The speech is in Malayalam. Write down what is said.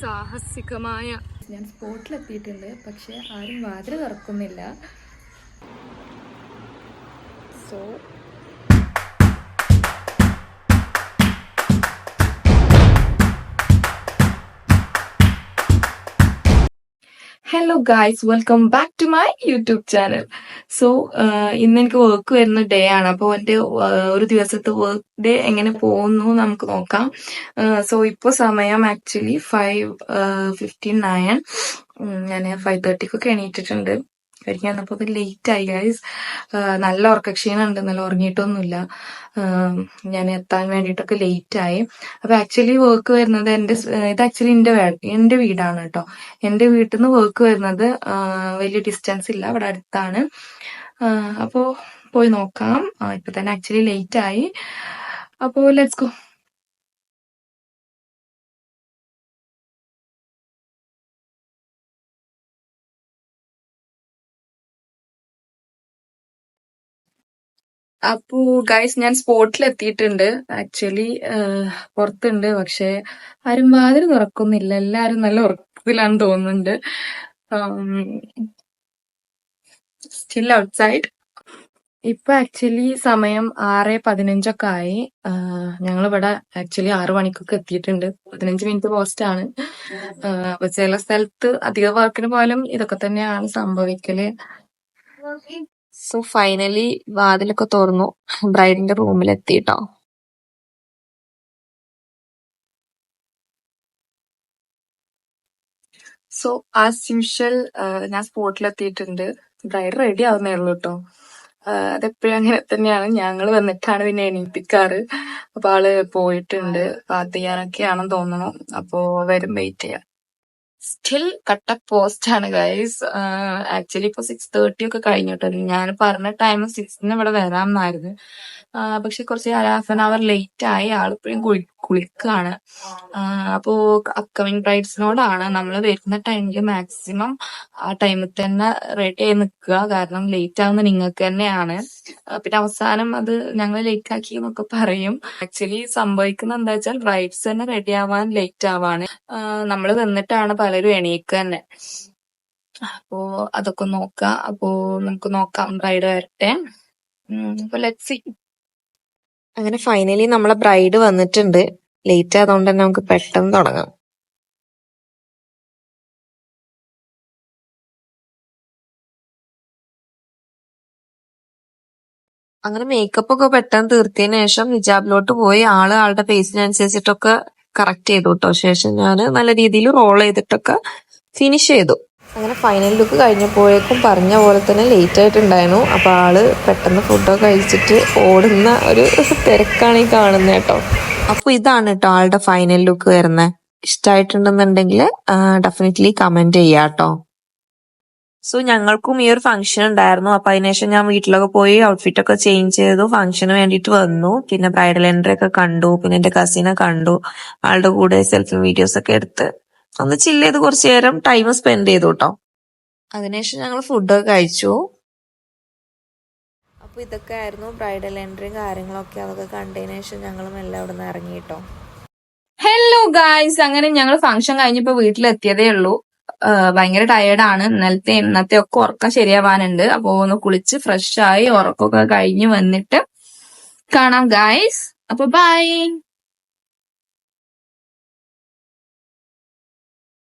സാഹസികമായ ഞാൻ സ്പോട്ടിലെത്തിയിട്ടുണ്ട്, പക്ഷെ ആരും വാതിൽ തുറക്കുന്നില്ല. So hello guys, welcome back to my YouTube channel. So ഇന്ന് എനിക്ക് വർക്ക് വരുന്ന ഡേ ആണ്. അപ്പോൾ എൻ്റെ ഒരു ദിവസത്തെ വർക്ക് ഡേ എങ്ങനെ പോകുന്നു നമുക്ക് നോക്കാം. സോ ഇപ്പോൾ സമയം ആക്ച്വലി 5:59. ഞാൻ 5:30 എണീറ്റിട്ടുണ്ട്. കഴിക്കാൻ വന്നപ്പോൾ ലേറ്റ് ആയി ഗൈസ്. നല്ല ഉറക്കക്ഷീണുണ്ട്, നല്ല ഉറങ്ങിയിട്ടൊന്നുമില്ല. ഞാൻ എത്താൻ വേണ്ടിയിട്ടൊക്കെ ലേറ്റ് ആയി. അപ്പൊ ആക്ച്വലി വർക്ക് വരുന്നത് ഇത് ആക്ച്വലി എന്റെ വീടാണ് കേട്ടോ. എന്റെ വീട്ടിൽ നിന്ന് വർക്ക് വരുന്നത് വലിയ ഡിസ്റ്റൻസ് ഇല്ല, അവിടെ അടുത്താണ്. അപ്പോ പോയി നോക്കാം. ഇപ്പൊ തന്നെ ആക്ച്വലി ലേറ്റ് ആയി. അപ്പോ ലെറ്റ്സ് ഗോ. അപ്പോ ഗൈസ്, ഞാൻ സ്പോട്ടിൽ എത്തിയിട്ടുണ്ട്. ആക്ച്വലി പുറത്തുണ്ട്, പക്ഷെ ആരും വാതിൽ തുറക്കുന്നില്ല. എല്ലാരും നല്ല ഉറക്കത്തിലാന്ന് തോന്നുന്നുണ്ട്. Still outside. ഇപ്പൊ ആക്ച്വലി സമയം 6:15 ആയി. ഞങ്ങളിവിടെ ആക്ച്വലി 6 മണിക്കൊക്കെ എത്തിയിട്ടുണ്ട്. 15 മിനിറ്റ് പോസ്റ്റ് ആണ്. അപ്പൊ ചില സ്ഥലത്ത് അധിക വർക്കിന് പോലും ഇതൊക്കെ തന്നെയാണ് സംഭവിക്കല്. സോ ഫൈനലി വാതിലൊക്കെ തുറന്നു, ബ്രൈഡിന്റെ റൂമിൽ എത്തിട്ടോ. സോ ആസ് യൂഷ്വൽ ഞാൻ സ്പോട്ടിൽ എത്തിയിട്ടുണ്ട്. ബ്രൈഡ് റെഡി ആവുന്നേ ഉള്ളൂ കേട്ടോ. അതെപ്പോഴും അങ്ങനെ തന്നെയാണ്. ഞങ്ങൾ വന്നിട്ടാണ് പിന്നെ എണീപ്പിക്കാറ്. അപ്പൊ ആള് പോയിട്ടുണ്ട്, പാത്ത് ചെയ്യാനൊക്കെയാണെന്ന് തോന്നുന്നു. അപ്പോ വരും, വെയിറ്റ് ചെയ്യാം. സ്റ്റിൽ കട്ട പോസ്റ്റ് ആണ് ഗൈസ്. ആക്ച്വലി ഇപ്പൊ 6:30 ഒക്കെ കഴിഞ്ഞിട്ടോ. ഞാൻ പറഞ്ഞ ടൈം 6 ഇവിടെ വരാമെന്നായിരുന്നു. പക്ഷെ കുറച്ച് ഹാഫ് ആൻ അവർ ലേറ്റ് ആയി. ആളിപ്പോഴും കുളിക്കാണ്. അപ്പോ അപ്കമിങ് ബ്രൈഡ്സിനോടാണ് നമ്മൾ വരുന്ന ടൈമിൽ മാക്സിമം ആ ടൈമിൽ തന്നെ റെഡി ആയി നിൽക്കുക. കാരണം ലേറ്റ് ആവുന്ന നിങ്ങൾക്ക് തന്നെയാണ്. പിന്നെ അവസാനം അത് ഞങ്ങൾ ലേറ്റ് ആക്കി എന്നൊക്കെ പറയും. ആക്ച്വലി സംഭവിക്കുന്ന എന്താ വെച്ചാൽ ബ്രൈഡ്സ് തന്നെ റെഡി ആവാൻ ലേറ്റ് ആവാണ്. നമ്മൾ വന്നിട്ടാണ് പലരും എണീക്കുക തന്നെ. അപ്പോ അതൊക്കെ നോക്കാം. അപ്പോ നമുക്ക് നോക്കാം, ബ്രൈഡ് വരട്ടെ. അപ്പൊ ലെറ്റ്സ് സീ. അങ്ങനെ ഫൈനലി നമ്മളെ ബ്രൈഡ് വന്നിട്ടുണ്ട്. ലേറ്റ് ആയതുകൊണ്ട് തന്നെ നമുക്ക് പെട്ടെന്ന് തുടങ്ങാം. അങ്ങനെ മേക്കപ്പ് ഒക്കെ പെട്ടെന്ന് തീർത്തതിന് ശേഷം ഹിജാബിലോട്ട് പോയി ആളുടെ ഫേസിനനുസരിച്ചിട്ടൊക്കെ കറക്റ്റ് ചെയ്തു കേട്ടോ. ശേഷം ഞാൻ നല്ല രീതിയിൽ റോൾ ചെയ്തിട്ടൊക്കെ ഫിനിഷ് ചെയ്തു. അങ്ങനെ ഫൈനൽ ലുക്ക് കഴിഞ്ഞപ്പോഴേക്കും പറഞ്ഞ പോലെ തന്നെ ലേറ്റ് ആയിട്ടുണ്ടായിരുന്നു. അപ്പൊ ആള് പെട്ടെന്ന് ഫുഡൊക്കെ കഴിച്ചിട്ട് ഓടുന്ന ഒരു തിരക്കാണ് ഈ കാണുന്നത് കേട്ടോ. അപ്പൊ ഇതാണ് കേട്ടോ ആളുടെ ഫൈനൽ ലുക്ക് വരുന്നത്. ഇഷ്ടമായിട്ടുണ്ടെന്നുണ്ടെങ്കിൽ ഡെഫിനറ്റ്ലി കമന്റ് ചെയ്യാട്ടോ. സോ ഞങ്ങൾക്കും ഈ ഒരു ഫംഗ്ഷൻ ഉണ്ടായിരുന്നു. അപ്പൊ അതിനുശേഷം ഞാൻ വീട്ടിലൊക്കെ പോയി ഔട്ട്ഫിറ്റ് ഒക്കെ ചേഞ്ച് ചെയ്തു, ഫംഗ്ഷന് വേണ്ടിയിട്ട് വന്നു. പിന്നെ ബ്രൈഡൽ എൻട്രി ഒക്കെ കണ്ടു, പിന്നെ എന്റെ കസിനെ കണ്ടു. ആളുടെ കൂടെ സെൽഫി വീഡിയോസ് ഒക്കെ എടുത്ത് ഒന്ന് ചില്ല് ചെയ്ത് കുറച്ചു നേരം ടൈം സ്പെൻഡ് ചെയ്തു കേട്ടോ. അതിനുശേഷം ഞങ്ങൾ ഫുഡൊക്കെ കഴിച്ചു. അപ്പൊ ഇതൊക്കെ ആയിരുന്നു ബ്രൈഡൽ എൻട്രിയും കാര്യങ്ങളൊക്കെ. അതൊക്കെ കണ്ടതിന് ശേഷം ഞങ്ങളും എല്ലാം അവിടെ നിന്ന് ഇറങ്ങി കേട്ടോ. ഹലോ ഗായ്സ്, അങ്ങനെ ഞങ്ങൾ ഫംഗ്ഷൻ കഴിഞ്ഞപ്പോ വീട്ടിലെത്തിയതേ ഉള്ളൂ. ഭയങ്കര ടയേർഡാണ്. ഇന്നത്തെ ഒക്കെ ഉറക്കം ശരിയാവാനുണ്ട്. അപ്പൊ ഒന്ന് കുളിച്ച് ഫ്രഷ് ആയി ഉറക്കമൊക്കെ കഴിഞ്ഞ് വന്നിട്ട് കാണാം ഗായ്സ്. അപ്പൊ ബൈ.